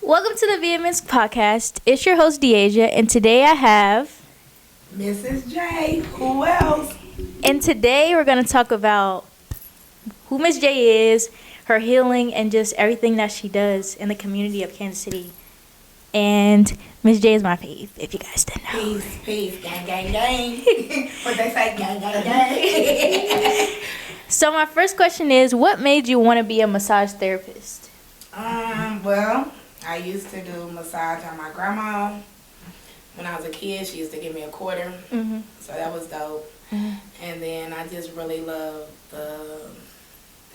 Welcome to the VMS podcast. It's your host, Deasia, and today I have Ms.Jae. Who else? And today we're going to talk about who Ms.Jae is, her healing, and just everything that she does in the community of Kansas City. And Ms.Jae is my fave, if you guys didn't know. Peace, gang, gang, gang. What they say, gang, gang, gang. So my first question is, what made you want to be a massage therapist? Well, I used to do massage on my grandma. When I was a kid, she used to give me a quarter. Mm-hmm. So that was dope. Mm-hmm. And then I just really loved the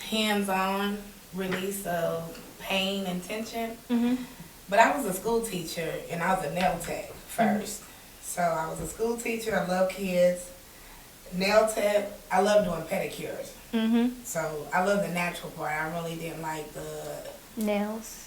hands-on release of pain and tension. Mm-hmm. But I was a school teacher, and I was a nail tech first. Mm-hmm. So I was a school teacher. I love kids. Nail tech, I love doing pedicures. Mm-hmm. So I love the natural part. I really didn't like the nails.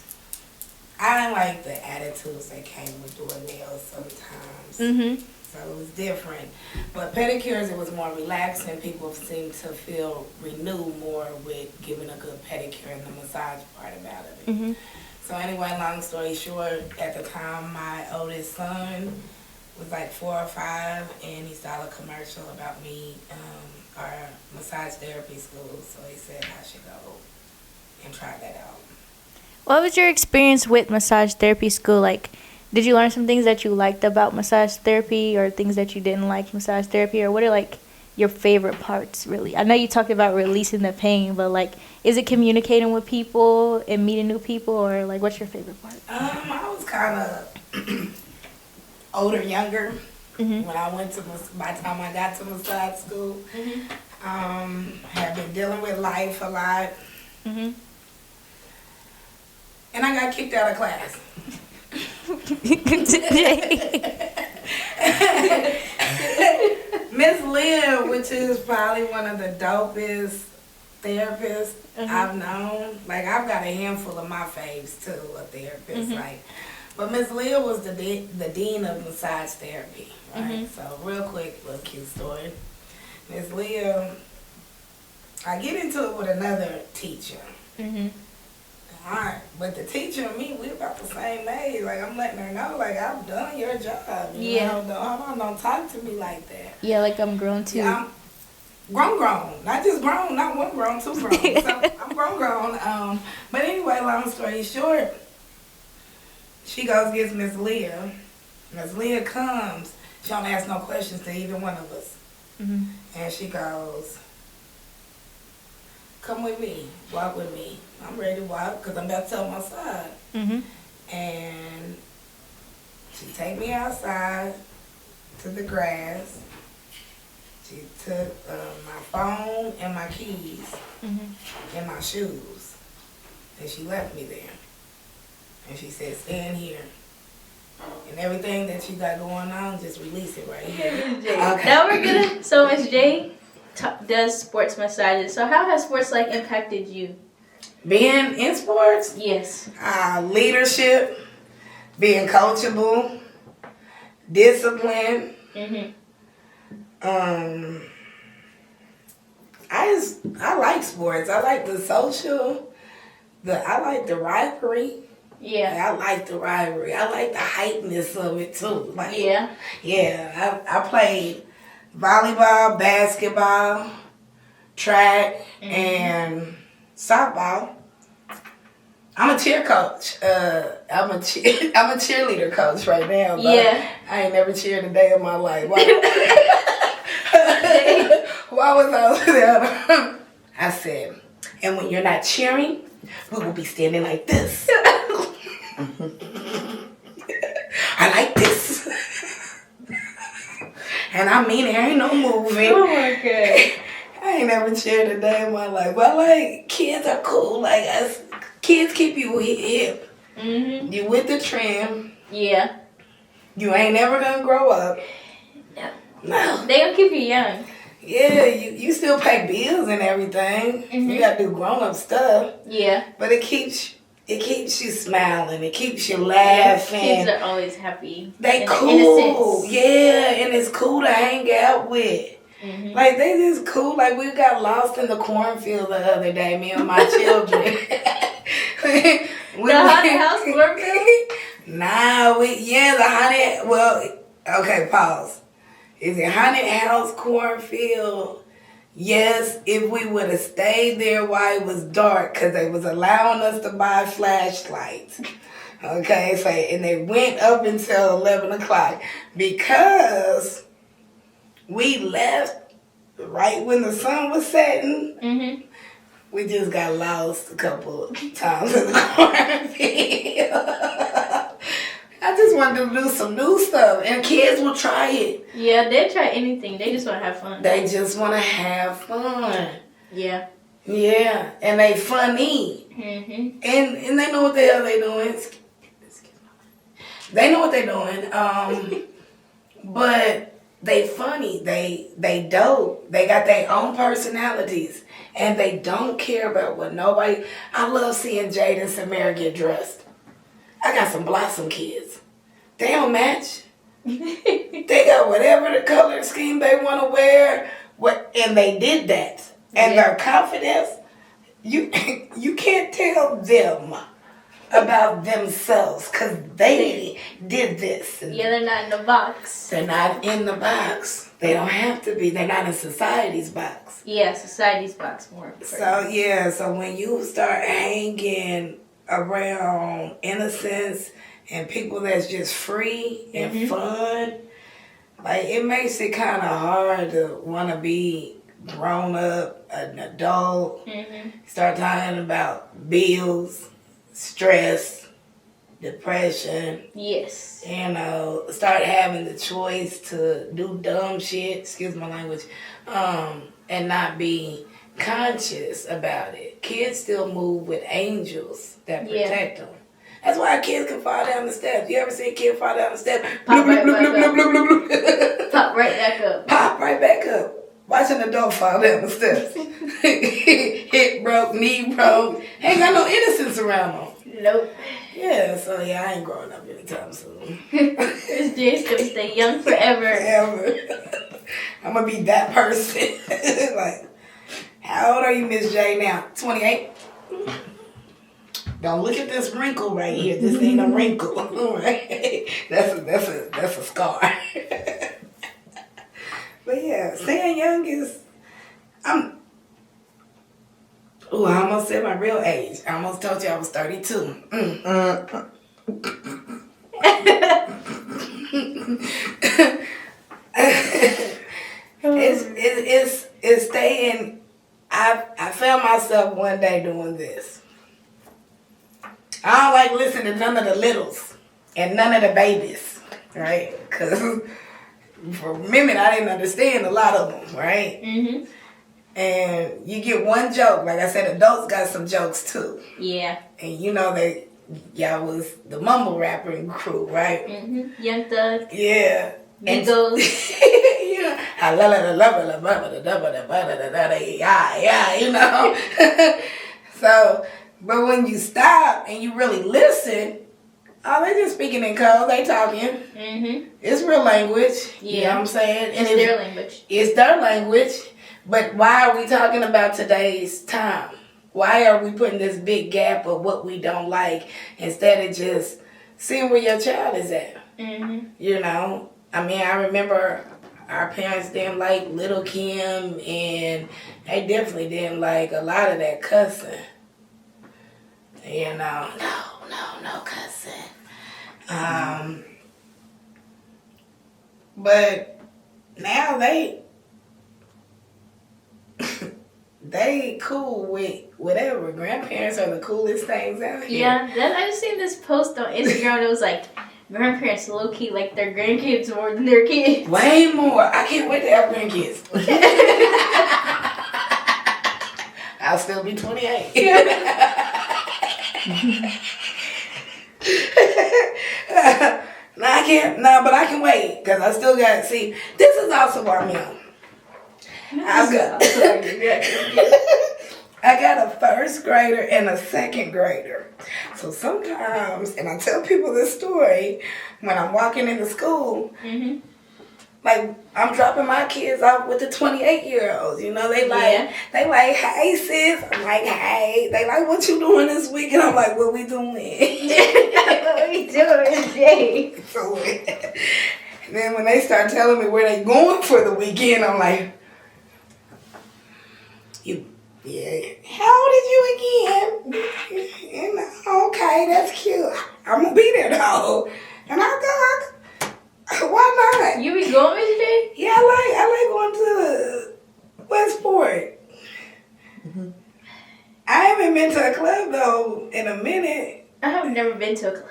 I didn't like the attitudes that came with doing nails sometimes. Mm-hmm. So it was different. But pedicures, it was more relaxing. People seemed to feel renewed more with giving a good pedicure and the massage part about it. Mm-hmm. So anyway, long story short, at the time, my oldest son was like 4 or 5, and he saw a commercial about me, our massage therapy school. So he said I should go and try that out. What was your experience with massage therapy school like? Did you learn some things that you liked about massage therapy, or things that you didn't like massage therapy, or what are like your favorite parts really? I know you talked about releasing the pain, but like, is it communicating with people and meeting new people, or like, what's your favorite part? I was kind of older, younger. Mm-hmm. When I went to, by the time I got to massage school, mm-hmm. Had been dealing with life a lot. Mm-hmm. And I got kicked out of class. Miss Leah, which is probably one of the dopest therapists I've known. Like, I've got a handful of my faves too, of therapists. Like, but Miss Leah was the dean of massage therapy, right? So real quick, little cute story. Miss Leah, I get into it with another teacher. Alright, but the teacher and me, we about the same age. Like, I'm letting her know, like, I've done your job. You know? Don't talk to me like that. Yeah, like I'm grown too. Yeah, I'm grown. Not just grown, not one grown, two grown. So I'm grown. But anyway, long story short, she goes gets Miss Leah. Miss Leah comes. She don't ask no questions to either one of us. Mm-hmm. And she goes, come with me, walk with me. I'm ready to walk because I'm about to tell my side. Mm-hmm. And she take me outside to the grass. She took my phone and my keys and my shoes. And she left me there. And she said, stand here. And everything that you got going on, just release it right here. Okay. Now we're gonna, so Ms.Jae does sports massages. So how has sports like impacted you? Being in sports? Yes. Leadership, being coachable, discipline. I like sports. I like the social. I like the rivalry. Yeah. I like the rivalry. I like the hypeness of it too. Like, yeah. I played volleyball, basketball, track, and softball. I'm a cheer coach. I'm a cheerleader coach right now. But I ain't never cheered a day in my life. Why was I over there? I said, and when you're not cheering, we will be standing like this. I like this. And I mean, there ain't no moving. Oh my God. I ain't never cheered a day in my life. But like, kids are cool. Like, us, kids keep you hip. Mm-hmm. You with the trend. Yeah. You ain't never gonna grow up. No. They gonna keep you young. Yeah, you still pay bills and everything. Mm-hmm. You gotta do grown up stuff. Yeah. But it keeps you smiling. It keeps you laughing. Kids are always happy. They cool. Yeah, and it's cool to hang out with. Mm-hmm. Like, they just cool. Like, we got lost in the cornfield the other day, me and my children. The haunted house cornfield? Nah, the haunted, well, okay, pause. Is it haunted house cornfield? Yes, if we would have stayed there while it was dark, because they was allowing us to buy flashlights. Okay, so, and they went up until 11 o'clock because we left right when the sun was setting. Mm-hmm. We just got lost a couple of times in the cornfield. I just wanted to do some new stuff, and kids will try it. Yeah, they'll try anything. They just want to have fun. They just want to have fun. Yeah. Yeah, and they funny. Mm-hmm. And they know what the hell they doing. They know what they're doing. But they funny. They dope. They got their own personalities. And they don't care about what nobody... I love seeing Jade and Samara get dressed. I got some Blossom kids. They don't match. They got whatever the color scheme they want to wear. And they did that. And their confidence, you can't tell them about themselves because they did this. Yeah, they're not in the box. They're not in the box. They don't have to be. They're not in society's box. Yeah, society's box more. So when you start hanging around innocence and people that's just free and fun, like it makes it kind of hard to want to be grown up, an adult, start talking about bills, stress, depression. Yes. Start having the choice to do dumb shit, excuse my language, and not be conscious about it. Kids still move with angels that protect them. That's why kids can fall down the steps. You ever see a kid fall down the steps? Pop right back up. Pop right back up. Pop right back up. Watch an adult fall down the steps. Hip broke, knee broke. Ain't got no innocence around them. Nope. Yeah, so I ain't growing up anytime soon. Ms.Jae's gonna stay young forever. I'm gonna be that person. Like, how old are you, Ms.Jae, now? 28? Don't look at this wrinkle right here. This ain't a wrinkle. Right? That's a scar. But yeah, staying young is... I almost said my real age. I almost told you I was 32. It's staying... I found myself one day doing this. I don't like listening to none of the littles and none of the babies, right? Because for women, I didn't understand a lot of them, right? Mm-hmm. And you get one joke. Like I said, adults got some jokes too. Yeah. And y'all was the mumble rapping crew, right? Mm-hmm. Young Thug. Yeah. Migos. So, but when you stop and you really listen, they just speaking in code. They talking. Mm-hmm. It's real language. Yeah. You know what I'm saying? And it's their language. It's their language. But why are we talking about today's time? Why are we putting this big gap of what we don't like instead of just seeing where your child is at? Mm-hmm. You know? I mean, I remember our parents didn't like Little Kim, and they definitely didn't like a lot of that cussing. You know, no cussing. But now they cool with whatever. Grandparents are the coolest things out here. Yeah, I just seen this post on Instagram. It was like, grandparents low key like their grandkids more than their kids. Way more. I can't wait to have grandkids. I'll still be 28. But I can wait because I still got to see. This is also where I'm young. I got a first grader and a second grader. So sometimes, and I tell people this story when I'm walking into school, Like, I'm dropping my kids off with the 28-year-olds. You know, they like, hey sis. I'm like, hey. They like, what you doing this week? And I'm like, what we doing? What we doing, Jay? So, and then when they start telling me where they going for the weekend, I'm like, how old is you again? And, okay, that's cute. I'm gonna be there though. And I go, why not? You be going, Ms.Jae? Yeah, I like going to Westport. Mm-hmm. I haven't been to a club though in a minute. I have never been to a club.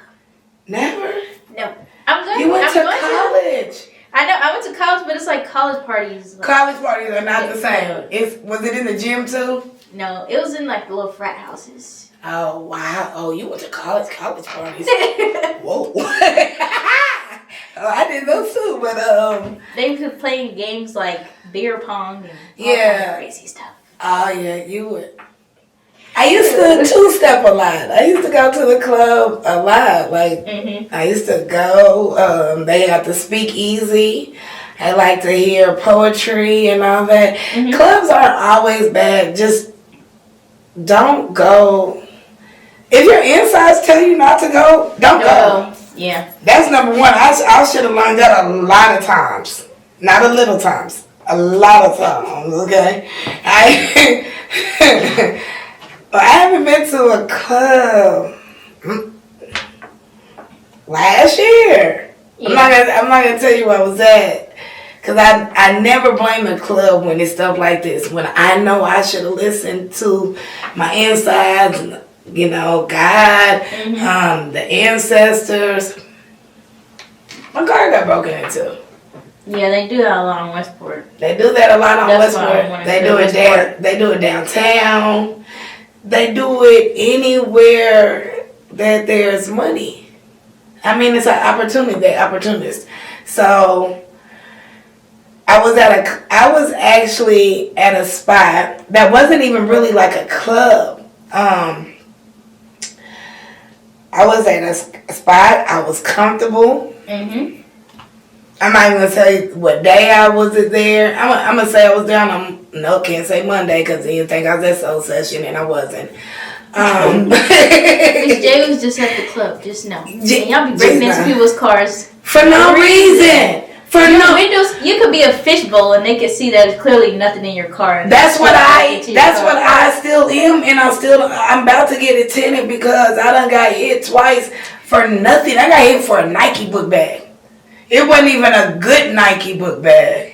Never? No. I'm going. You went to college. I know. I went to college, but it's like college parties. Like, college parties are not the same. Was it in the gym too? No, it was in like the little frat houses. Oh wow! Oh, you went to college parties? Whoa! I did those too, but they were playing games like beer pong and all kind of crazy stuff. Oh yeah, you would. I used to two-step a lot. I used to go to the club a lot. Like, I used to go. They had the speakeasy. I like to hear poetry and all that. Clubs aren't always bad. Just don't go. If your insides tell you not to go, don't go. Yeah. That's number one. I should have learned that a lot of times. Not a little times. A lot of times, okay? I haven't been to a club last year. Yeah. I'm not gonna tell you where I was at, cause I never blame the club when it's stuff like this. When I know I should have listened to my insides, you know, God, the ancestors. My car got broken into. Yeah, they do that a lot on Westport. They do that a lot on Westport. They do it downtown. They do it anywhere that there's money. I mean, it's an opportunity. They're opportunists. So I was actually at a spot that wasn't even really like a club. I was at a spot. I was comfortable. I'm not even going to tell you what day I was there. I'm going to say I was there on can't say Monday because you think I was at Soul Session and I wasn't. Ms.Jae was just at the club, just know. And y'all be breaking into people's cars. For no reason. Windows, you could be a fishbowl and they could see that there's clearly nothing in your car. That's what I still am, and I'm about to get it tinted because I done got hit twice for nothing. I got hit for a Nike book bag. It wasn't even a good Nike book bag.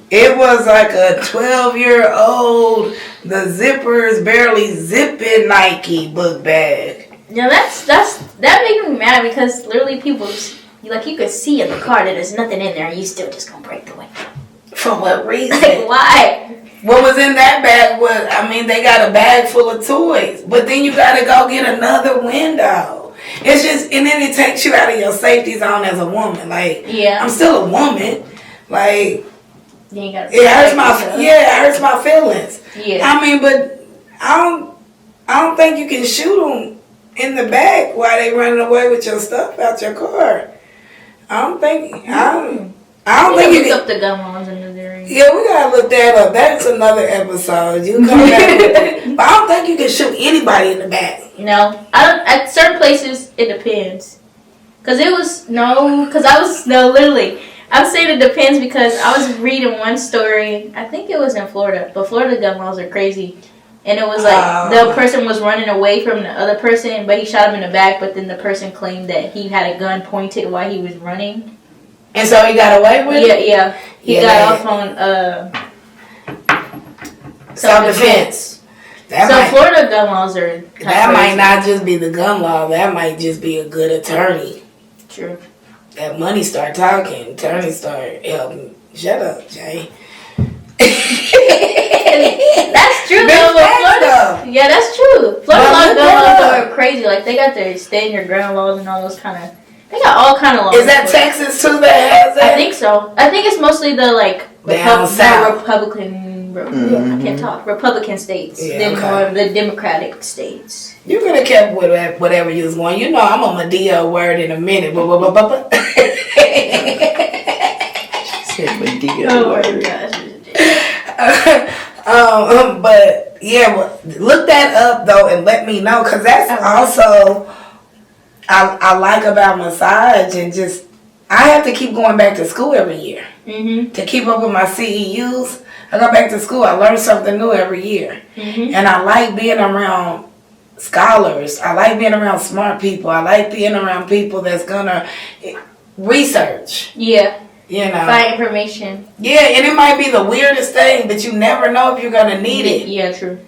It was like a 12-year-old, the zippers barely zipping Nike book bag. Yeah, that makes me mad because literally people, you could see in the car that there's nothing in there and you still just gonna break the window. For what reason? Like, why? What was in that bag they got a bag full of toys, but then you gotta go get another window. It's just, and then it takes you out of your safety zone as a woman. Like, I'm still a woman. Like, it hurts my feelings. Yeah. I mean, but I don't think you can shoot them in the back while they running away with your stuff out your car. I don't think you can look up the gun laws in this area. Yeah, we gotta look that up. That's another episode. You come back with that. But I don't think you can shoot anybody in the back. No, I don't. At certain places, it depends. Literally. I'm saying it depends because I was reading one story. I think it was in Florida, but Florida gun laws are crazy. And it was like the person was running away from the other person, but he shot him in the back. But then the person claimed that he had a gun pointed while he was running. And so he got away with it? Yeah. He got off on self-defense. Florida gun laws are that might not just be the gun law. That might just be a good attorney. True. That money start talking. Attorneys start helping. Shut up, Jay. That's true though. Florida, yeah, that's true. Florida gun laws are crazy. Like they got their stand your ground laws and all those kind of. They got all kind of laws. Is that Texas too that has that? I think so. I think it's mostly the Republican. I can't talk. Republican states than more of the Democratic states. You could have kept with whatever you was going. You know, I'm on Medea word in a minute. Oh my gosh. But yeah, well, look that up though and let me know, because that's also I like about massage, and just I have to keep going back to school every year to keep up with my CEUs. I go back to school, I learn something new every year, and I like being around scholars. I like being around smart people. I like being around people that's gonna research. Yeah. You know, find information. Yeah, and it might be the weirdest thing, but you never know if you're gonna need it. Yeah, true.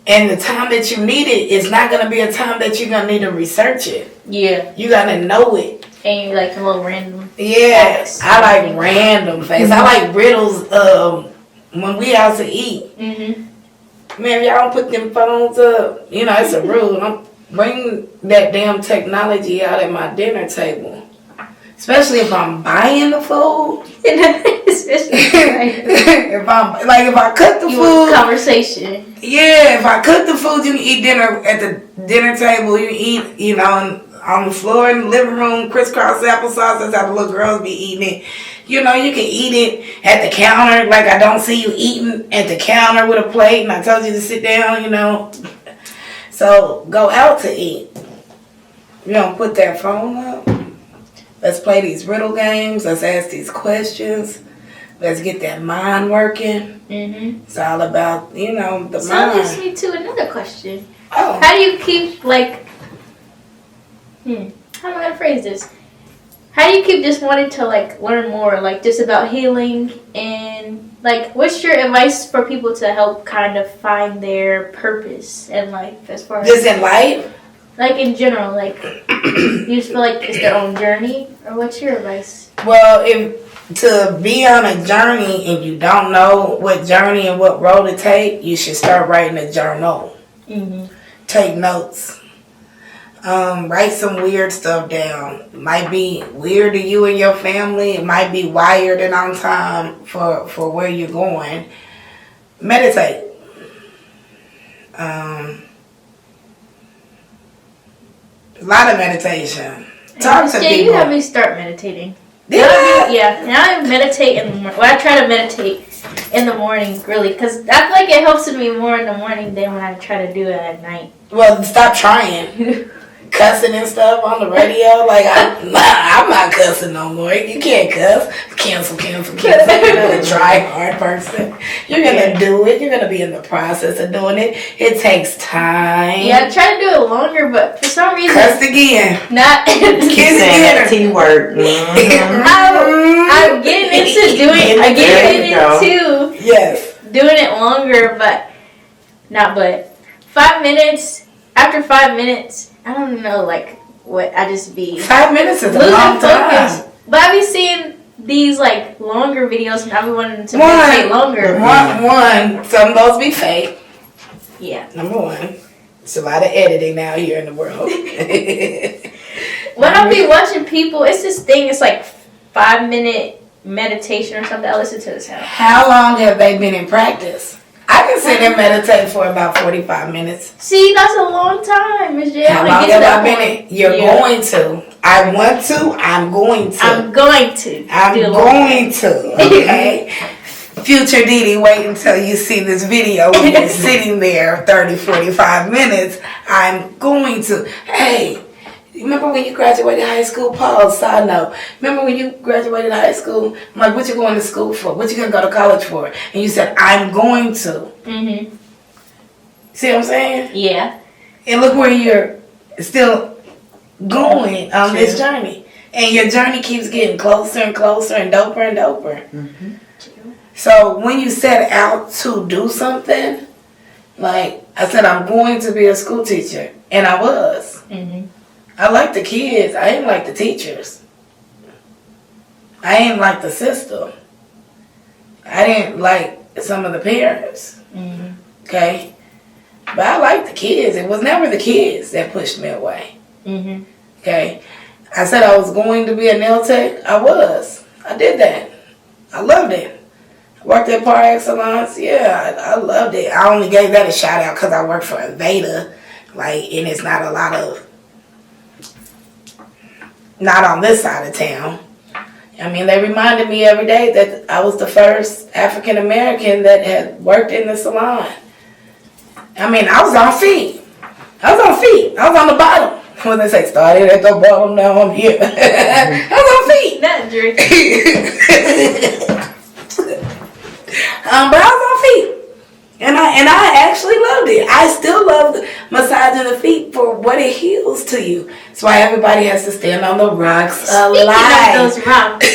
And the time that you need it is not gonna be a time that you're gonna need to research it. Yeah. You gotta know it. And you like a little random. Yes, I like random things. I like riddles. When we out to eat. Man, if y'all don't put them phones up, you know, it's a rule. Don't bring that damn technology out at my dinner table. Especially if I'm buying the food. If I cook the food. Conversation. Yeah, if I cook the food, you can eat dinner at the dinner table. You can eat, you know, on the floor in the living room, crisscross applesauce. That's how the little girls be eating it. You know, you can eat it at the counter. Like, I don't see you eating at the counter with a plate, and I told you to sit down, you know. So, go out to eat. You don't put that phone up. Let's play these riddle games. Let's ask these questions. Let's get that mind working. It's all about, you know, the mind. So that leads me to another question. Oh. How do you keep, like, how am I going to phrase this? How do you keep just wanting to, like, learn more, like, just about healing? And, like, what's your advice for people to help kind of find their purpose in life, as far as... Just in life? Like, in general, like, you just feel like it's their own journey? Or what's your advice? Well, if to be on a journey and you don't know what journey and what road to take, you should start writing a journal. Take notes. Write some weird stuff down. It might be weird to you and your family. It might be wired and on time for where you're going. Meditate. A lot of meditation. Talk to people. You have me start meditating. Yeah. Now I meditate in the morning. Well, I try to meditate in the morning, really, because I feel like it helps me more in the morning than when I try to do it at night. Well, stop trying. Cussing and stuff on the radio. Like, I'm not cussing no more. You can't cuss. Cancel. You're a try hard person. You're going to do it. You're going to be in the process of doing it. It takes time. Yeah, I try to do it longer, but for some reason... Cuss again. Not... Kiss again. Teamwork. I'm getting into doing... I'm getting into... Yes. Doing it longer, but... 5 minutes... After 5 minutes... I don't know, like, what I just be... 5 minutes is a long time. But I be seeing these, like, longer videos, and I be wanting to meditate longer. One, some of those be fake. Yeah. Number one. It's a lot of editing now here in the world. When I be watching people, it's this thing, it's like 5 minute meditation or something. I listen to this now. How long have they been in practice? I can sit and meditate for about 45 minutes. See, that's a long time, Ms.Jae. How long have I been in? You're going to. I want to. I'm going to. I'm going to. Okay? Future Didi, wait until you see this video when you're sitting there 30, 45 minutes. I'm going to. Hey, remember when you graduated high school? Pause, side note. Remember when you graduated high school? I'm like, what you going to school for? What you going to go to college for? And you said, I'm going to. See what I'm saying? Yeah. And look where you're still going on this journey. And your journey keeps getting closer and closer and doper and doper. So when you set out to do something, like I said, I'm going to be a school teacher. And I was. I like the kids. I ain't like the teachers. I ain't like the system. I didn't like some of the parents. Okay? But I like the kids. It was never the kids that pushed me away. Okay? I said I was going to be a nail tech. I was. I did that. I loved it. I worked at Par Excellence. Yeah, I loved it. I only gave that a shout out because I worked for Aveda. Like, and it's not a lot of... Not on this side of town. I mean, they reminded me every day that I was the first African American that had worked in the salon. I mean, I was on feet. I was on feet. I was on the bottom. When they say started at the bottom, now I'm here. I was on feet. Not drink. But I was on feet. And I actually loved it. I still love massaging the feet for what it heals to you. That's why everybody has to stand on the rocks alive. Those rocks.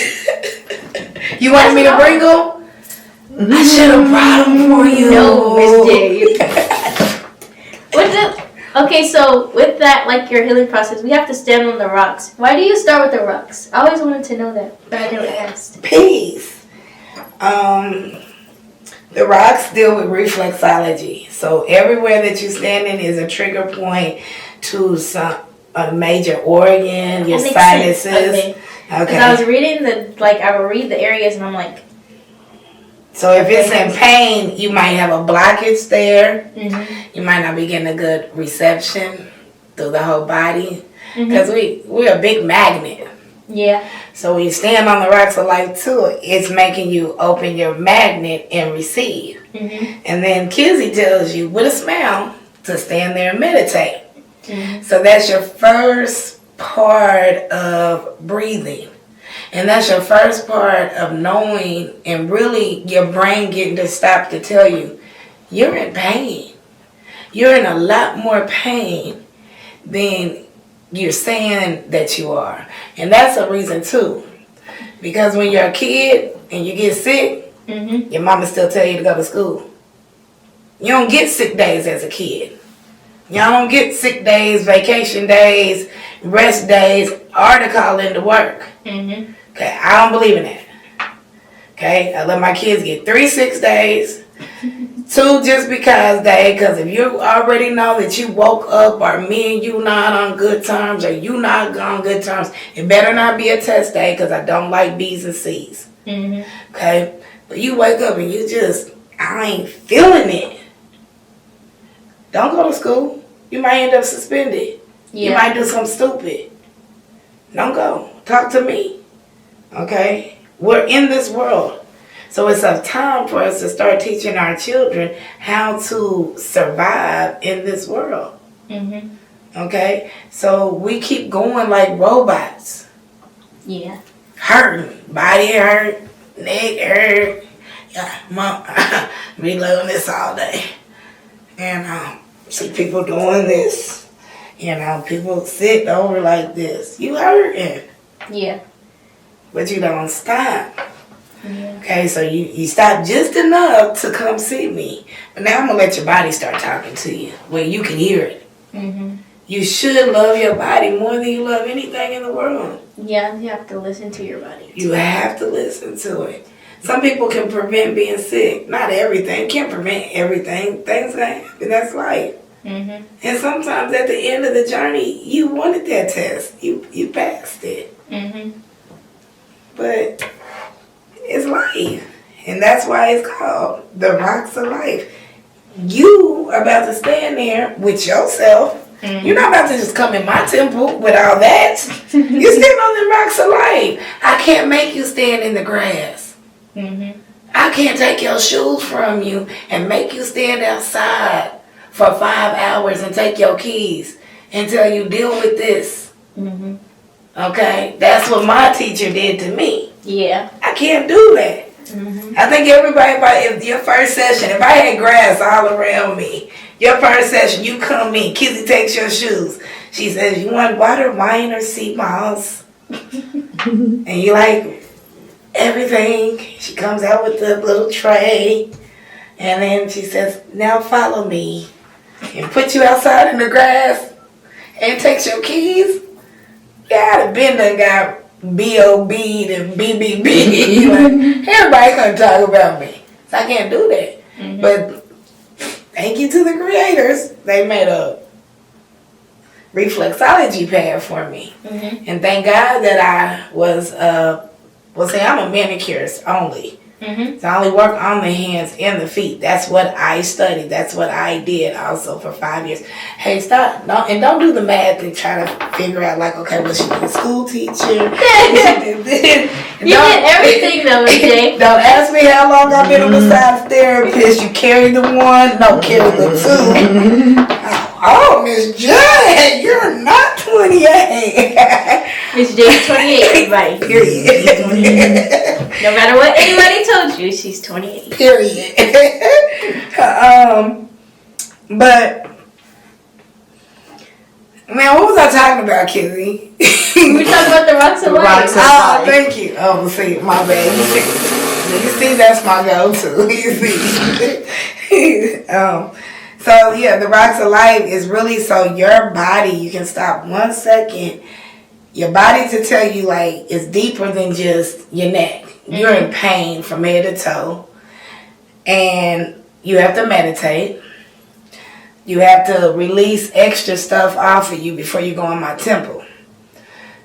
You wanted me to bring them? I should have brought them for you. No, Ms.Jae. Okay, so with that, like your healing process, we have to stand on the rocks. Why do you start with the rocks? I always wanted to know that, but I never asked. Peace. The rocks deal with reflexology. So everywhere that you're standing is a trigger point to a major organ, your sinuses. Okay. Because I was reading I would read the areas and I'm like. So if it's in pain, you might have a blockage there. Mm-hmm. You might not be getting a good reception through the whole body. Because we're a big magnet. Yeah. So when you stand on the rocks of life too, it's making you open your magnet and receive. Mm-hmm. And then Kizzy tells you with a smile to stand there and meditate. Mm-hmm. So that's your first part of breathing. And that's your first part of knowing and really your brain getting to stop to tell you, you're in pain. You're in a lot more pain than you're saying that you are. And that's a reason too. Because when you're a kid and you get sick, your mama still tell you to go to school. You don't get sick days as a kid. You don't get sick days, vacation days, rest days, or to call in to work. Okay, I don't believe in that. Okay, I let my kids get 3 sick days. 2 just because if you already know that you woke up or me and you not on good terms or you not on good terms, it better not be a test day because I don't like B's and C's. Okay, but you wake up and you just, I ain't feeling it. Don't go to school. You might end up suspended. You might do something stupid. Don't go. Talk to me. Okay? We're in this world. So it's a time for us to start teaching our children how to survive in this world. Okay? So we keep going like robots. Yeah. Hurting. Body hurt. Neck hurt. Yeah, mom, we loving this all day. And see people doing this. People sitting over like this. You hurting. Yeah. But you don't stop. Yeah. Okay, so you stop just enough to come see me. But now I'm going to let your body start talking to you where you can hear it. You should love your body more than you love anything in the world. Yeah, you have to listen to your body. You have to listen to it. Some people can prevent being sick. Not everything. Can't prevent everything. Things that happen. That's life. And sometimes at the end of the journey, you wanted that test. You passed it. But it's life. And that's why it's called the rocks of life. You are about to stand there with yourself. You're not about to just come in my temple with all that. You stand on the rocks of life. I can't make you stand in the grass. I can't take your shoes from you and make you stand outside for 5 hours and take your keys and tell you deal with this. Okay? That's what my teacher did to me. Yeah. I can't do that. I think everybody, if your first session, if I had grass all around me, your first session, you come in, Kizzy takes your shoes. She says, you want water, wine, or sea moss? And you like everything. She comes out with the little tray. And then she says, now follow me. And put you outside in the grass. And takes your keys. Yeah, I'd have been done got B.O.B. and B.B.B. Like, everybody gonna talk about me. So I can't do that. But thank you to the creators. They made a reflexology pad for me. And thank God that I was, I'm a manicurist only. So I only work on the hands and the feet. That's what I studied. That's what I did also for 5 years. Hey, stop. Don't do the math and try to figure out like, okay, was she a school teacher? You did everything though, Ms.Jae. Don't ask me how long I've been a massage therapist. You carry the one, no, carry the two. Oh, Ms.Jae, you're not 28. Ms.Jae's 28, everybody. Period. No matter what anybody told you, she's 28. Period. But man, what was I talking about, Kizzy? We were talking about the rocks of life. Oh, thank you. Oh, see, my bad. You see, that's my go-to. You see. So yeah, the rocks of life is really so your body. You can stop 1 second. Your body to tell you like it's deeper than just your neck. You're in pain from head to toe, and you have to meditate. You have to release extra stuff off of you before you go on my temple.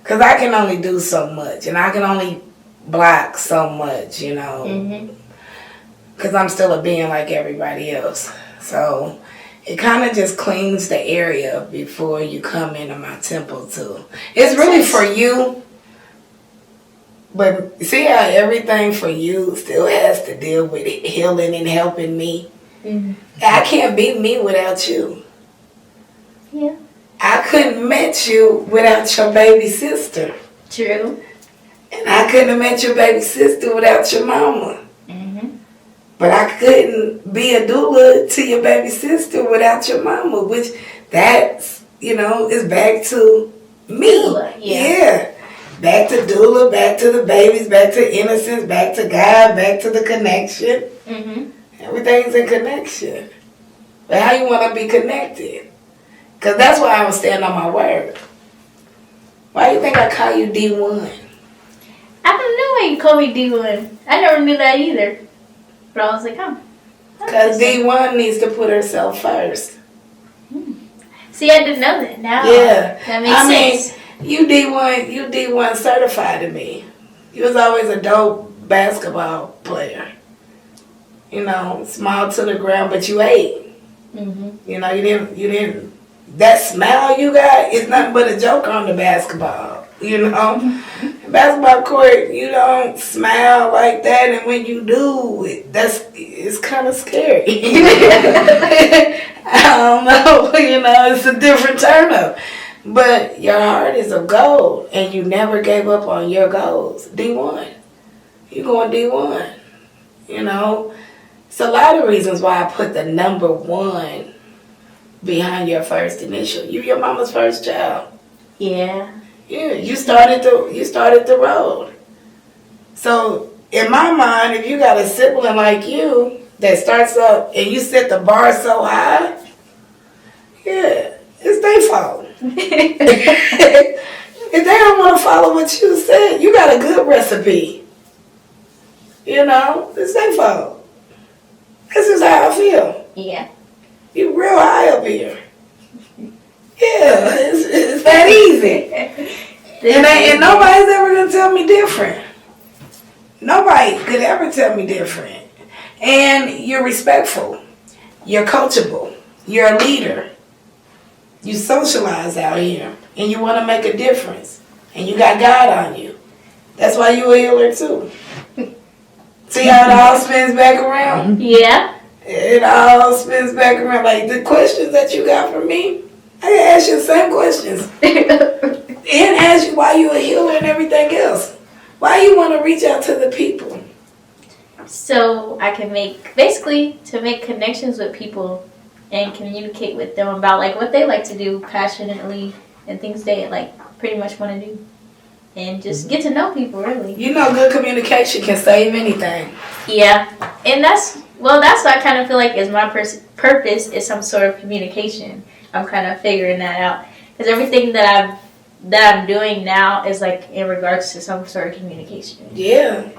Because I can only do so much, and I can only block so much, you know. Because I'm still a being like everybody else. So it kind of just cleans the area before you come into my temple, too. It's really for you. But see how everything for you still has to deal with healing and helping me? I can't be me without you. Yeah. I couldn't met you without your baby sister. True. And I couldn't have met your baby sister without your mama. But I couldn't be a doula to your baby sister without your mama, which that's, you know, is back to me. Doula, yeah. Back to doula, back to the babies, back to innocence, back to God, back to the connection. Everything's in connection. But how you want to be connected? Because that's why I was stand on my word. Why do you think I call you D1? I don't know why you call me D1. I never knew that either. But I was like, oh. Because D1 needs to put herself first. See, I didn't know that. Now that makes sense. You D1 certified to me. You was always a dope basketball player. You know, small to the ground, but you ate. You know, you didn't. That smile you got is nothing but a joke on the basketball. You know, basketball court, you don't smile like that, and when you do, it's kind of scary. I don't know, you know, it's a different turn up. But your heart is of gold, and you never gave up on your goals. D1. You going D1. You know, it's a lot of reasons why I put the number 1 behind your first initial. You your mama's first child. Yeah. Yeah, you started the road. So in my mind, if you got a sibling like you that starts up and you set the bar so high, yeah, it's their fault. If they don't want to follow what you said, you got a good recipe. You know, it's their fault. This is how I feel. Yeah. You real high up here. Yeah, it's that easy. And nobody's ever going to tell me different. Nobody could ever tell me different. And you're respectful. You're coachable. You're a leader. You socialize out here. And you want to make a difference. And you got God on you. That's why you a healer too. See how it all spins back around? Yeah. It all spins back around. Like the questions that you got from me, I can ask you the same questions. And ask you why you a healer and everything else. Why you want to reach out to the people? So I can to make connections with people and communicate with them about like what they like to do passionately and things they like pretty much want to do. And just get to know people, really. You know, good communication can save anything. Yeah. And that's what I kind of feel like is my purpose is some sort of communication. I'm kind of figuring that out. Because everything that I'm doing now is like in regards to some sort of communication. Yeah.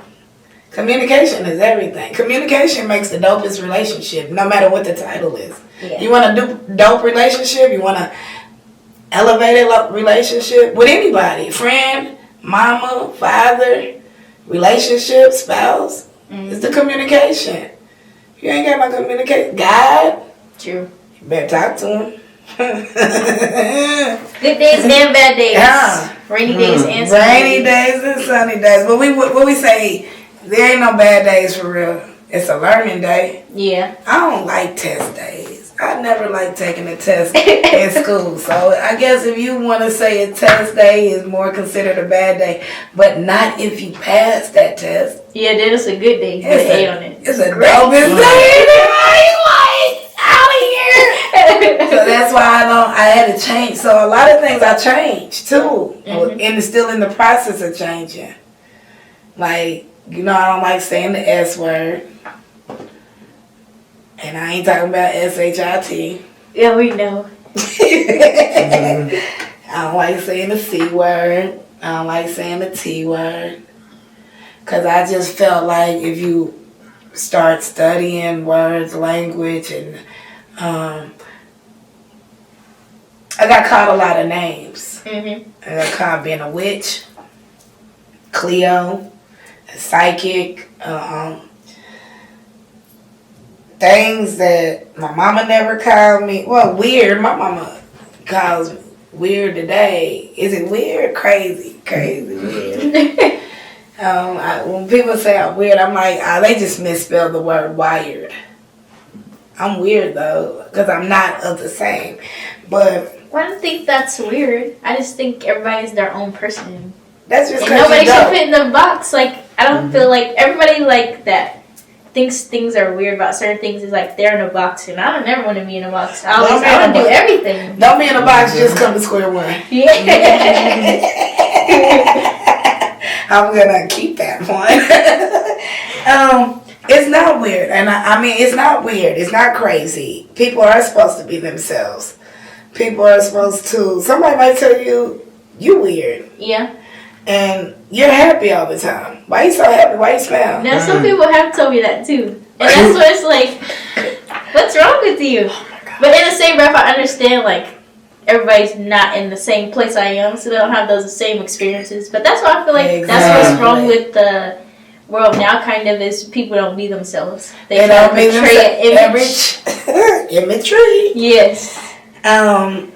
Communication is everything. Communication makes the dopest relationship, no matter what the title is. Yeah. You want a dope relationship? You want an elevated relationship with anybody? Friend, mama, father, relationship, spouse. It's the communication. You ain't got no communication. God. True. You better talk to him. Good days and bad days. Yeah. Rainy days and sunny Rainy days and sunny days. But what we say, there ain't no bad days for real. It's a learning day. Yeah. I don't like test days. I never like taking a test in school. So I guess if you want to say a test day is more considered a bad day, but not if you pass that test. Yeah, then it's a good day. You It's get an A on it. It's a dopest day. Out of here. So that's why I had to change. So a lot of things I changed too. And it's still in the process of changing. Like, you know, I don't like saying the S word. And I ain't talking about SHIT. Yeah, we know. I don't like saying the C word. I don't like saying the T word. Because I just felt like if you start studying words, language, and I got called a lot of names. I got called being a witch, Cleo, a psychic, things that my mama never called me. Well, weird. My mama calls me weird today. Is it weird? Crazy, weird. When people say I'm weird, I'm like, they just misspelled the word wired. I'm weird though, because I'm not of the same. But I don't think that's weird. I just think everybody's their own person. That's just and nobody should fit in the box. Like, I don't feel like everybody like that thinks things are weird about certain things is like they're in a box, and I don't never want to be in a box. I want to do everything. Don't be in a box. Just come to square one. Yeah. I'm gonna keep that one. It's not weird, and I mean it's not weird. It's not crazy. People are supposed to be themselves. People are supposed to. Somebody might tell you weird. Yeah. And you're happy all the time. Why you so happy? Why you smile? Now some people have told me that too, and that's why it's like, what's wrong with you? Oh my God. But in the same breath, I understand like everybody's not in the same place I am, so they don't have those same experiences. But that's why I feel like that's what's wrong with the world now. Kind of is people don't be themselves. They try to portray an image. Imagery. Yes. And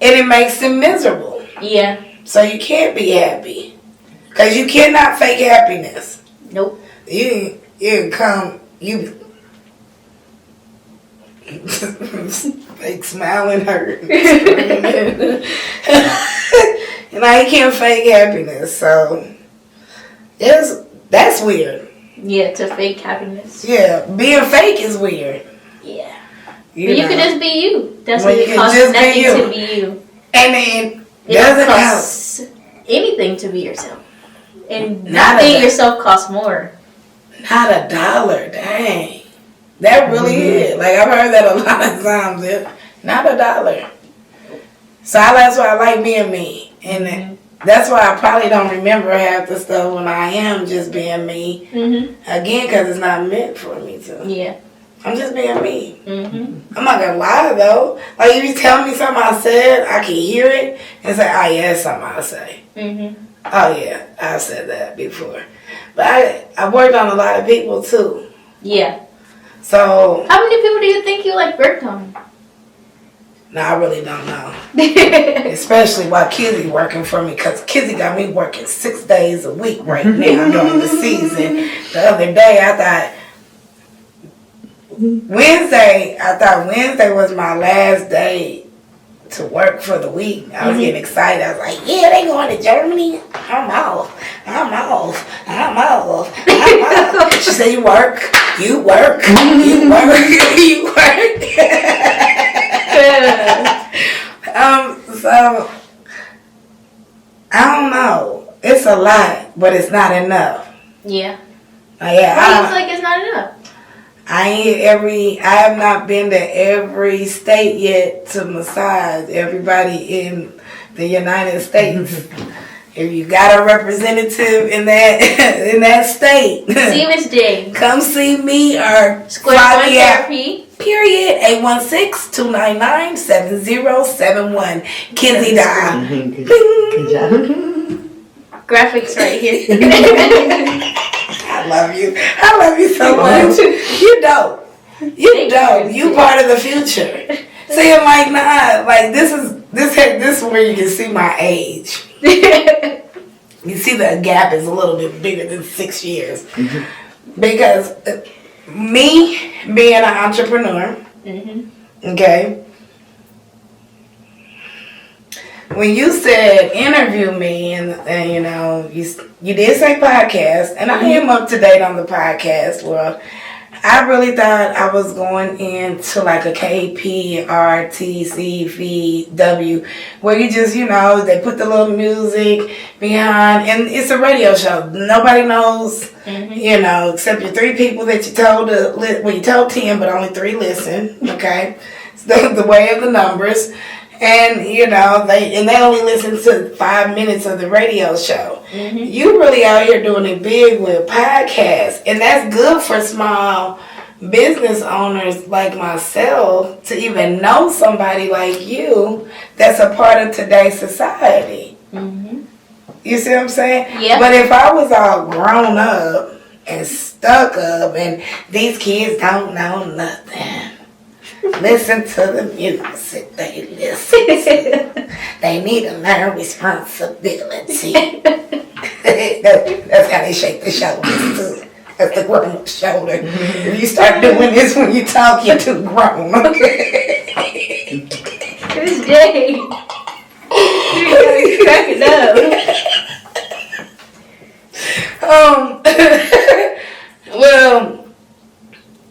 it makes them miserable. Yeah. So you can't be happy. Because you cannot fake happiness. Nope. You come, fake smiling hurt. And I can't fake happiness. So, that's weird. Yeah, to fake happiness. Yeah, being fake is weird. Yeah. But you can just be you. That's what it costs nothing to be you. And then it doesn't cost anything to be yourself. And not being yourself costs more. Not $1, dang. That really is. Like I've heard that a lot of times. Not $1. So that's why I like being me. And that's why I probably don't remember half the stuff when I am just being me. Again, because it's not meant for me to. Yeah. I'm just being me. I'm not going to lie, though. Like, if you tell me something I said, I can hear it and say, oh, yeah, that's something I say. Oh, yeah, I've said that before. But I worked on a lot of people, too. Yeah. So. How many people do you think you, like, worked on? No, I really don't know. Especially while Kizzy working for me, because Kizzy got me working 6 days a week right now during the season. The other day, I thought Wednesday was my last day to work for the week. I was getting excited. I was like, yeah, they going to Germany? I'm off. She said, you work. So, I don't know. It's a lot, but it's not enough. Yeah. Why do you feel like it's not enough? I have not been to every state yet to massage everybody in the United States. If you got a representative in that state, see Ms.Jae. Come see me or Square One Therapy. Period. 816-299-7071. Kinsey Dye. Good job. Graphics right here. love you. I love you so much. You dope. You dope. You part of the future. See, I'm like, nah. Like this is where you can see my age. You see the gap is a little bit bigger than 6 years. Because me being an entrepreneur, okay, when you said interview me and you know, you did say podcast, and I am up to date on the podcast world. I really thought I was going into like a KPRTCVW where you just, you know, they put the little music behind, and it's a radio show. Nobody knows, you know, except your 3 people that you told you told 10, but only 3 listen, okay? It's the way of the numbers. And, you know, they only listen to 5 minutes of the radio show. You really out here doing it big with podcasts. And that's good for small business owners like myself to even know somebody like you that's a part of today's society. You see what I'm saying? Yeah. But if I was all grown up and stuck up and these kids don't know nothing. Listen to the music they listen to. They need to learn responsibility. That's how they shake the shoulders too. That's the grown up shoulder. If you start doing this when you talk, you're too grown, okay? Ms.Jae. You're cracking up. Well,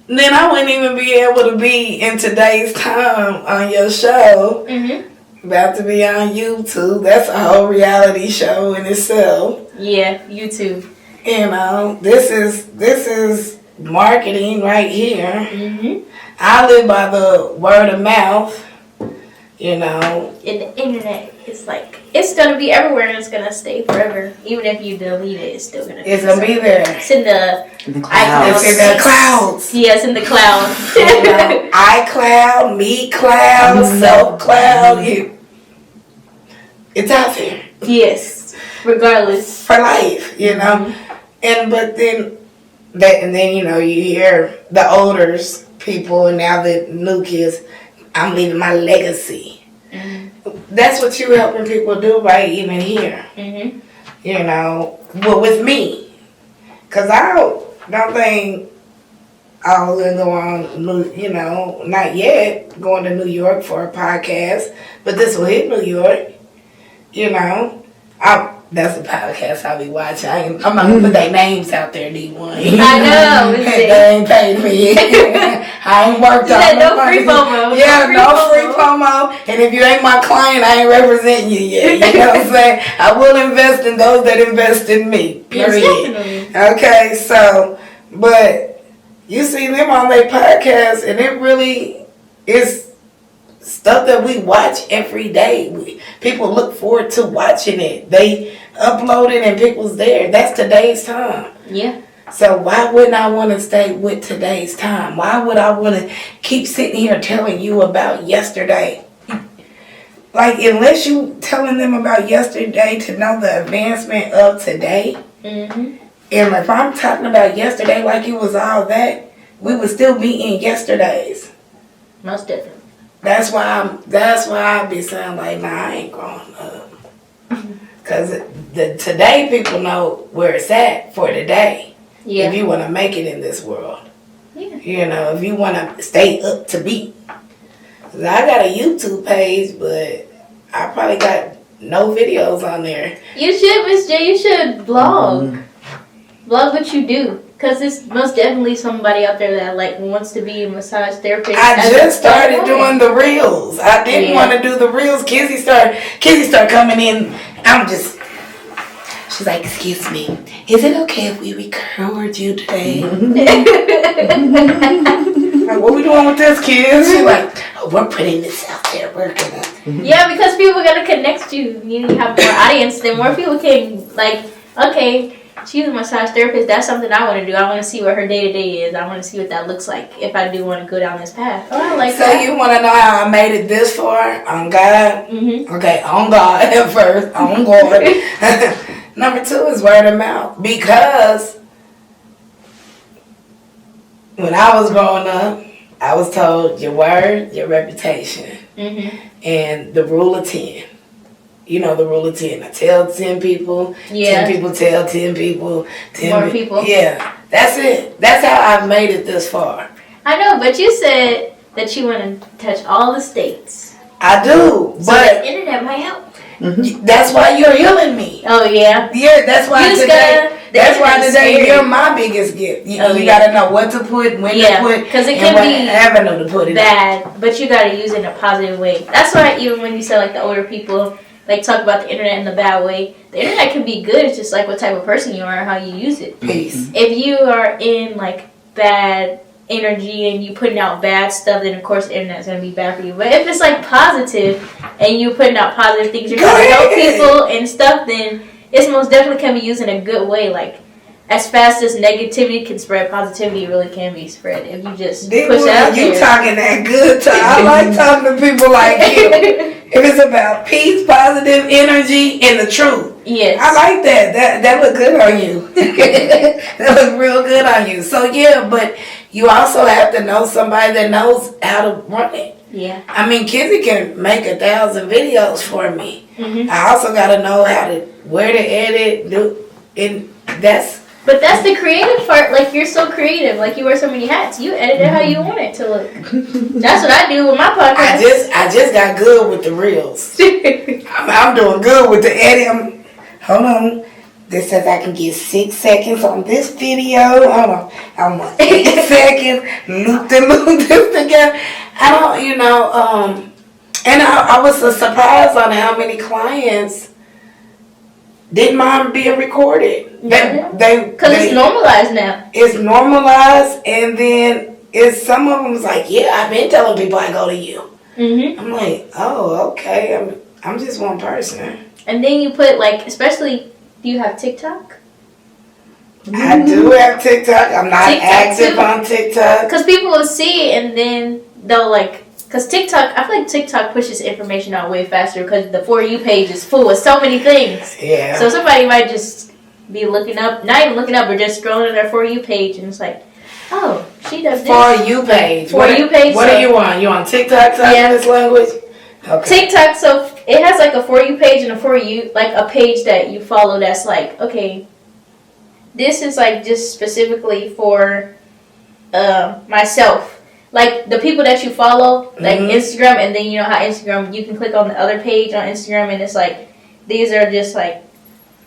then I wouldn't even be able to be in today's time on your show. About to be on YouTube. That's a whole reality show in itself. Yeah, YouTube. You know, this is marketing right here. I live by the word of mouth. You know, in the internet, it's like it's gonna be everywhere and it's gonna stay forever. Even if you delete it, it's still gonna. It's gonna be there. It's in the clouds. It's in the clouds. Yeah, it's in the clouds. You know, iCloud, me cloud, self cloud. It's out there. Yes, regardless for life. You know, and then you know you hear the older people and now the new kids. I'm leaving my legacy. That's what you're helping people do right even here. You know, well, with me. Because I don't think I'll go on, you know, not yet going to New York for a podcast. But this will hit New York. You know, that's a podcast I'll be watching. I'm not going to put their names out there, D1. I know. They ain't paid me. I ain't worked on no free promo. Yeah, no free promo. And if you ain't my client, I ain't representing you yet. You know what I'm saying? I will invest in those that invest in me. Period. Yes, okay, so, but you see them on their podcast, and it really is stuff that we watch every day. People look forward to watching it. They upload it and people's there. That's today's time. Yeah. So why wouldn't I want to stay with today's time? Why would I want to keep sitting here telling you about yesterday? Like, unless you telling them about yesterday to know the advancement of today. And if I'm talking about yesterday like it was all that, we would still be in yesterday's. Most definitely. That's why I be saying like, nah, I ain't growing up. Because today people know where it's at for today. Yeah. If you want to make it in this world. Yeah. You know, if you want to stay up to beat. I got a YouTube page, but I probably got no videos on there. You should, Ms.Jae. You should vlog. Vlog what you do. Because it's most definitely somebody out there that like wants to be a massage therapist. I just started doing the reels. I didn't want to do the reels. Kizzy started coming in. She's like, excuse me, is it okay if we record you today? Like, what we doing with this, kids? She's like, oh, we're putting this out there, working on it. Yeah, because people are going to connect you. You have more audience, then more people can, like, okay, she's a massage therapist. That's something I want to do. I want to see what her day-to-day is. I want to see what that looks like if I do want to go down this path. Oh, I like so that. You want to know how I made it this far? On God? Okay, on God at first. On God. Number 2 is word of mouth. Because when I was growing up, I was told your word, your reputation, and the rule of 10. You know the rule of 10. I tell 10 people, 10 people tell 10 people, 10 more people. Yeah, that's it. That's how I've made it this far. I know, but you said that you want to touch all the states. I do, so but the internet might help. That's why you're healing me. Oh yeah. Yeah, that's why today. That's why today you're my biggest gift. You gotta know what to put, when to put, because it can be avenue to put it bad, but you gotta use it in a positive way. That's why even when you say like the older people like talk about the internet in a bad way, the internet can be good. It's just like what type of person you are and how you use it. Peace. If you are in like bad energy and you putting out bad stuff, then of course the internet's gonna be bad for you. But if it's like positive and you putting out positive things, you're trying to help people and stuff, then it's most definitely can be used in a good way. Like as fast as negativity can spread, positivity really can be spread if you just push it out there. You talking that good talk. I like talking to people like you. If it's about peace, positive energy, and the truth. Yes. I like that. That look good on you. That look real good on you. So yeah, but you also have to know somebody that knows how to run it. Yeah. I mean, Kizzy can make 1,000 videos for me. I also got to know where to edit, and But that's the creative part. Like, you're so creative. Like, you wear so many hats. You edit it how you want it to look. That's what I do with my podcast. I just got good with the reels. I'm doing good with the edit. Hold on. This says I can get 6 seconds on this video. Hold on. I want 8 seconds. Loop this together. I don't, and I was surprised on how many clients didn't mind being recorded. Because it's normalized now. It's normalized, and then some of them's like, yeah, I've been telling people I go to you. I'm like, oh, okay. I'm just one person. And then you put like, especially, do you have TikTok? I do have TikTok. I'm not active on TikTok. Because people will see it and then they'll like, because TikTok, I feel like TikTok pushes information out way faster because the For You page is full with so many things. Yeah. So somebody might just be looking up, not even looking up, or just scrolling their For You page and it's like, oh, she does this. For You page. For You page. What are you on? You on TikTok talking this language? Okay. TikTok, so it has like a For You page and a For You, like a page that you follow that's like, okay, this is like just specifically for myself. Like the people that you follow, like Instagram, and then you know how Instagram, you can click on the other page on Instagram and it's like, these are just like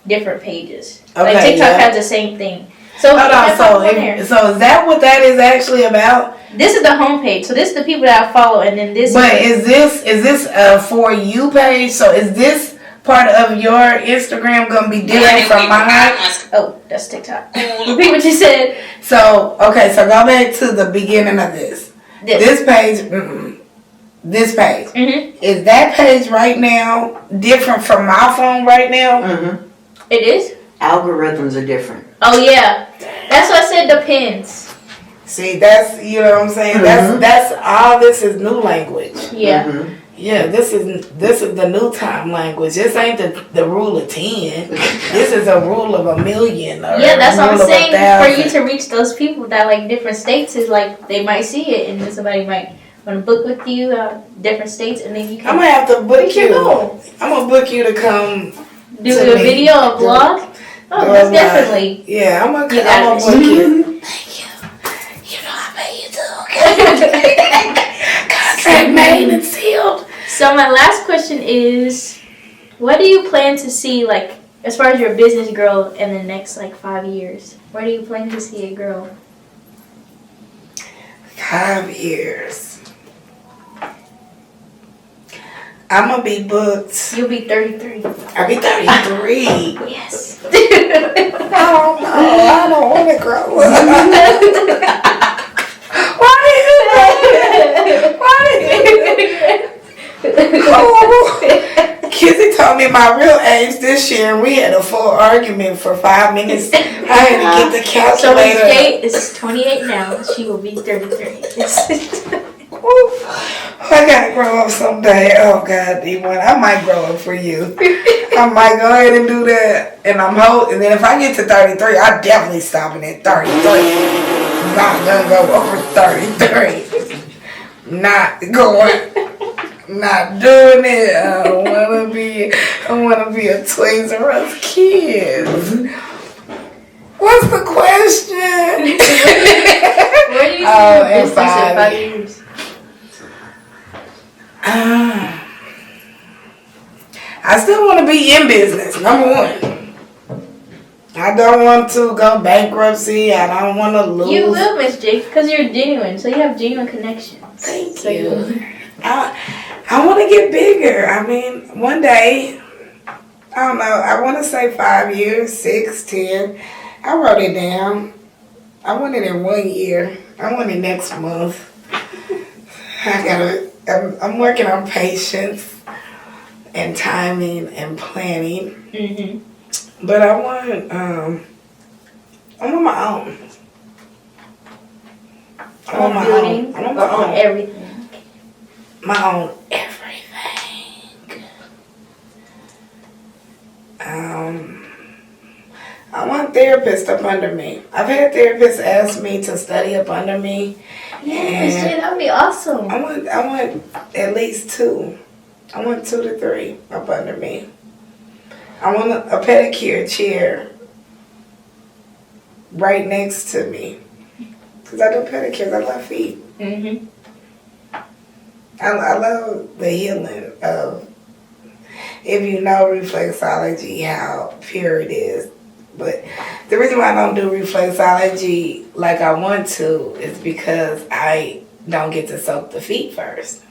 different pages. Okay, like TikTok has the same thing. So hold on, so is that what that is actually about? This is the homepage. So this is the people that I follow, and then this. But is this a For You page? So is this part of your Instagram gonna be different from mine? Oh, that's TikTok. Repeat what you said. So go back to the beginning of this. This page. This page. Is that page right now different from my phone right now? It is. Algorithms are different. Oh yeah, that's why I said depends. See, that's, you know what I'm saying. That's all. This is new language. Yeah. Yeah, this is the new time language. This ain't the rule of 10. This is a rule of 1,000,000. Yeah, that's what I'm saying. For you to reach those people that like different states is like they might see it, and then somebody might want to book with you different states, and then you can. I'm gonna have to book you. I'm gonna book you to come do a video, a vlog. Oh, that's definitely. Yeah, I'm gonna book you. Thank you. You know I pay you too. Okay. Contract made and sealed. So my last question is, what do you plan to see, like, as far as your business grow in the next, like, 5 years? Where do you plan to see it grow? 5 years. I'm going to be booked. You'll be 33. I'll be 33. Yes. I don't know. I don't want to grow up. Why did you oh. Kizzy told me my real age this year, and we had a full argument for 5 minutes. I had to get the calculator. So Ms.Jae is 28 now. She will be 33. I gotta grow up someday. Oh God, D1, I might grow up for you. I might go ahead and do that, and and then if I get to 33, I'm definitely stopping at 33. not gonna go over 33. Not going. Not doing it. I wanna be a Toys R Us kid. What's the question? Where do you see your business in 5 years? I still want to be in business, number one. I don't want to go bankruptcy. I don't want to lose. You will, Ms.Jae, because you're genuine, so you have genuine connections. Thank you. I want to get bigger. I mean, one day, I don't know, I want to say 5 years, 6, 10. I wrote it down. I want it in 1 year. I want it next month. I'm working on patience and timing and planning. Mm-hmm. But I want my own. I want my own. I want my own everything. My own everything. I want therapists up under me. I've had therapists ask me to study up under me. Yeah, Ms.Jae, that would be awesome. I want at least 2. I want 2 to 3 up under me. I want a pedicure chair right next to me. Because I do pedicures. I love feet. Mm-hmm. I love the healing of, if you know reflexology, how pure it is. But the reason why I don't do reflexology like I want to is because I don't get to soak the feet first.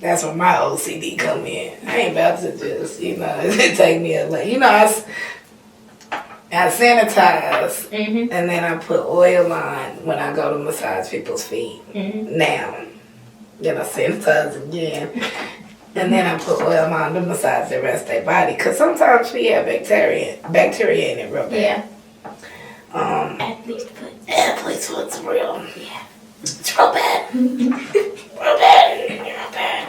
That's where my OCD come in. I ain't about to just, it take me I sanitize, mm-hmm. and then I put oil on when I go to massage people's feet. Mm-hmm. Now, then I sanitize again, and then I put oil on to massage the rest of their body. Because sometimes feet have bacteria in it real bad. Yeah. Athlete's foot's real. Yeah. It's real bad. Real bad.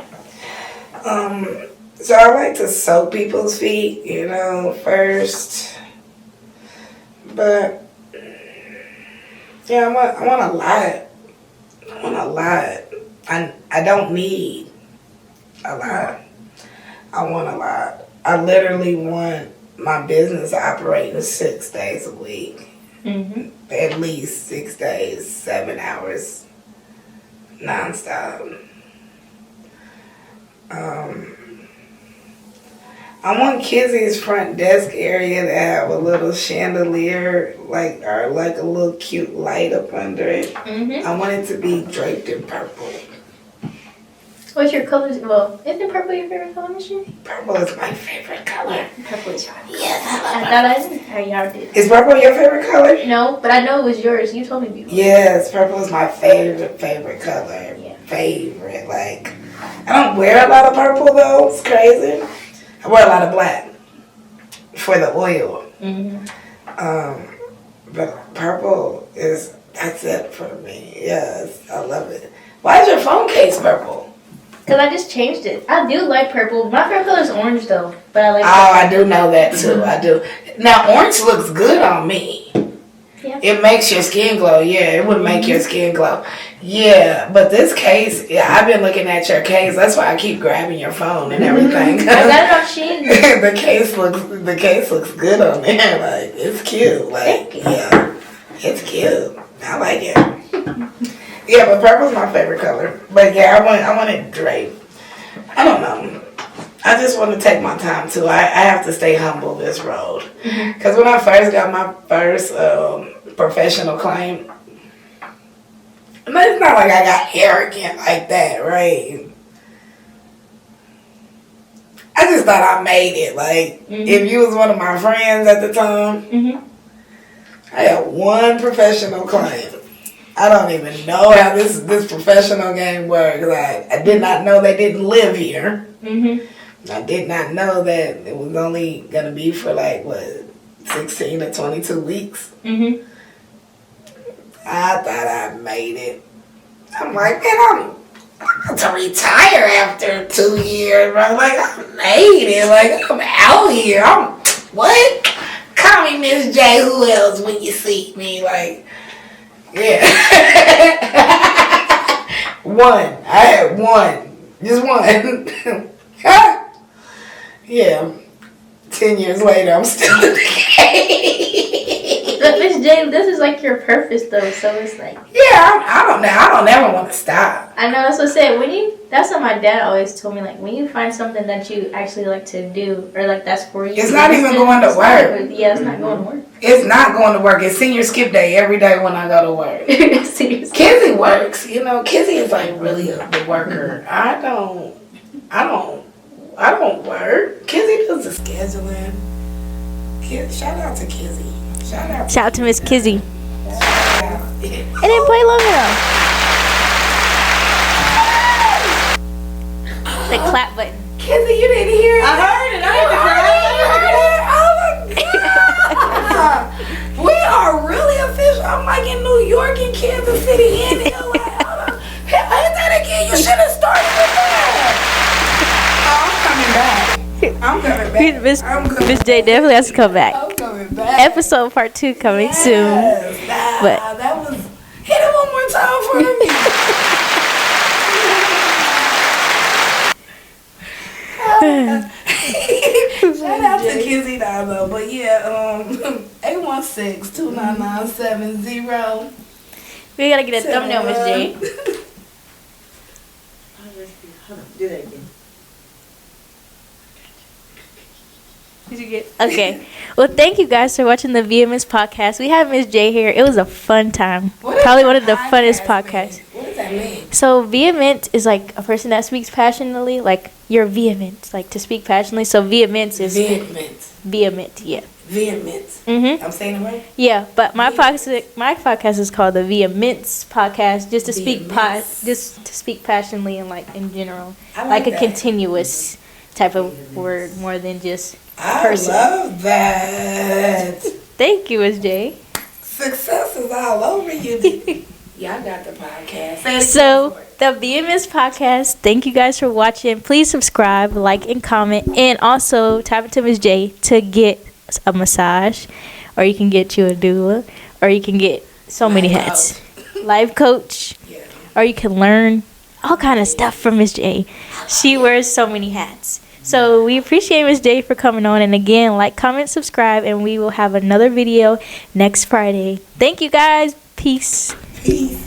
So I like to soak people's feet, first. But yeah, I want a lot. I want a lot. I don't need a lot. I want a lot. I literally want my business operating 6 days a week. Mm-hmm. At least 6 days, 7 hours, nonstop. I want Kizzy's front desk area to have a little chandelier, or a little cute light up under it. Mm-hmm. I want it to be draped in purple. What's your colors? Well, isn't purple your favorite color, Ms.Jae? Purple is my favorite color. Purple is yours. Yes, I thought I didn't. Or y'all did. Is purple your favorite color? No, but I know it was yours. You told me before. Yes, purple is my favorite color. Yeah. Favorite. I don't wear a lot of purple though. It's crazy. I wear a lot of black for the oil. Mm-hmm. But purple that's it for me. Yes, I love it. Why is your phone case purple? Because I just changed it. I do like purple. My favorite color is orange though, but I like purple. I do know that too. Mm-hmm. I do. Now orange looks good on me. Yeah. It makes your skin glow. Yeah, it would make your skin glow. Yeah, but this case, I've been looking at your case. That's why I keep grabbing your phone and everything. I got it on Shein. the case looks good on there. It's cute. Yeah, it's cute. I like it. Yeah, but purple's my favorite color. But yeah, I want it draped. I don't know. I just want to take my time too. I have to stay humble this road. Because when I first got my first professional client, it's not like I got arrogant like that, right? I just thought I made it. If you was one of my friends at the time, I had one professional client. I don't even know how this professional game works. I did not know they didn't live here. Mm-hmm. I did not know that it was only going to be for 16 to 22 weeks. Mm-hmm. I thought I made it. I'm like, man, I'm about to retire after 2 years, bro. I made it. I'm out here. What? Come call me Ms.Jae. Who else when you see me? Like, yeah. One. I had one. Just one. Yeah. 10 years later, I'm still in the game. But Ms.Jae, this is like your purpose though, so it's like. Yeah, I don't know. I don't ever want to stop. I know, that's what I said. That's what my dad always told me. Like, when you find something that you actually like to do, or like that's for you. It's not even going to work. It's not going to work. It's not going to work. It's senior skip day every day when I go to work. Seriously. Kizzy works. You know, Kizzy is like really the worker. I don't work. Kizzy does the scheduling. Shout out to Kizzy. Shout out to Miss Kizzy. Shout out. It didn't play long enough. The clap button. Kizzy, you didn't hear it. I heard it. You heard it. Oh my God. We are really official. I'm like in New York and Kansas City and LA. Hold on. Hit that again. You should have started with that. Oh, I'm coming back. Miss Jae definitely has to come back. I'm coming back. Episode part 2 coming soon. But that was. Hit it one more time for me. Shout out to Kizzy though. But yeah, 816-299-70. we gotta get a thumbnail, Ms. Jae. Hold on, do that again. Did you get? Okay. Well, thank you guys for watching the VMS podcast. We had Ms. Jae here. It was a fun time. Probably one of the funnest podcasts. What does that mean? So vehement is like a person that speaks passionately. Like you're vehement, like to speak passionately. So vehement is vehement. Yeah. Vehement. Mhm. I'm saying it right. Yeah, but my podcast is called the Vehemence podcast, just to speak passionately and like in general, like a continuous type of word more than just person. I love that. Thank you, Ms. Jae. Success is all over you. Y'all got the podcast. So the VMS podcast. Thank you guys for watching. Please subscribe, like, and comment, and also tap into Ms. Jae to get a massage, or you can get you a doula, or you can get so many hats. Life coach, Yeah. or you can learn all kind of stuff from Ms. Jae. She wears so many hats. So we appreciate Ms. Jae for coming on. And again, like, comment, subscribe, and we will have another video next Friday. Thank you guys. Peace. Peace.